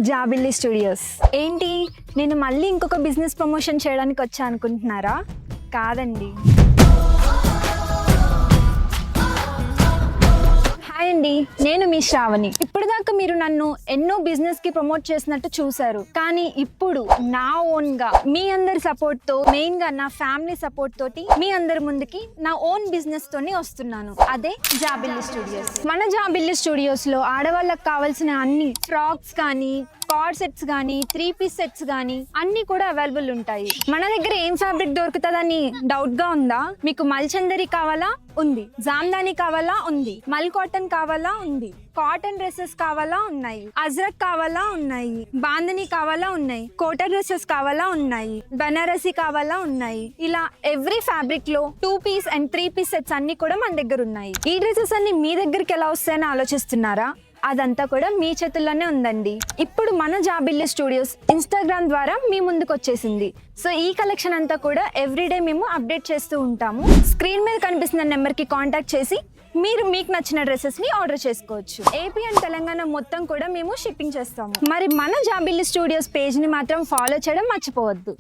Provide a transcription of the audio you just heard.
జాబిల్లి స్టూడియోస్. ఏంటి, నేను మళ్ళీ ఇంకొక బిజినెస్ ప్రమోషన్ చేయడానికి వచ్చా అనుకుంటున్నారా? కాదండి. హాయ్ అండి, నేను మీ శ్రావణి. ఇప్పటిదాకా మీరు నన్ను ఎన్నో బిజినెస్ కి ప్రమోట్ చేసినట్టు చూసారు, కానీ ఇప్పుడు నా ఓన్ గా మీ అందరి సపోర్ట్ తో, మెయిన్ గా నా ఫ్యామిలీ సపోర్ట్ తోటి మీ అందరి ముందుకి నా ఓన్ బిజినెస్ తోని వస్తున్నాను. అదే జాబిల్లి స్టూడియోస్. మన జాబిల్లి స్టూడియోస్ లో ఆడవాళ్ళకి కావాల్సిన అన్ని ఫ్రాక్స్ కానీ, కార్డ్ సెట్స్ కానీ, 3 పీస్ సెట్స్ కానీ అన్ని కూడా అవైలబుల్ ఉంటాయి. మన దగ్గర ఏం ఫ్యాబ్రిక్ దొరుకుతుందని డౌట్ గా ఉందా? మీకు మల్చందరి కావాలా? ఉంది. జామ్దాని కావాలా? ఉంది. మల్ కాటన్ కావాలా? ఉంది. కాటన్ డ్రెస్సెస్ కావాలా? ఉన్నాయి. అజ్రక్ కావాలా? ఉన్నాయి. బాందని కావాలా? ఉన్నాయి. కోటా డ్రెస్సెస్ కావాలా? ఉన్నాయి. బనారసి కావాలా? ఉన్నాయి. ఇలా ఎవ్రీ ఫ్యాబ్రిక్ లో 2 పీస్ అండ్ 3 పీస్ సెట్స్ అన్ని కూడా మన దగ్గర ఉన్నాయి. ఈ డ్రెస్సెస్ అన్ని మీ దగ్గరికి ఎలా వస్తాయని ఆలోచిస్తున్నారా? అదంతా కూడా మీ చేతుల్లోనే ఉందండి. ఇప్పుడు మన జాబిల్లి స్టూడియోస్ ఇన్స్టాగ్రామ్ ద్వారా మీ ముందుకు వచ్చేసింది. సో ఈ కలెక్షన్ అంతా కూడా ఎవ్రీడే మేము అప్డేట్ చేస్తూ ఉంటాము. స్క్రీన్ మీద కనిపిస్తున్న నెంబర్కి కాంటాక్ట్ చేసి మీకు నచ్చిన డ్రెస్సెస్ ని ఆర్డర్ చేసుకోవచ్చు. ఏపీ అండ్ తెలంగాణ మొత్తం కూడా మేము షిప్పింగ్ చేస్తాము. మరి మన జాబిల్లి స్టూడియోస్ పేజ్ ని మాత్రం ఫాలో చేయడం మర్చిపోవద్దు.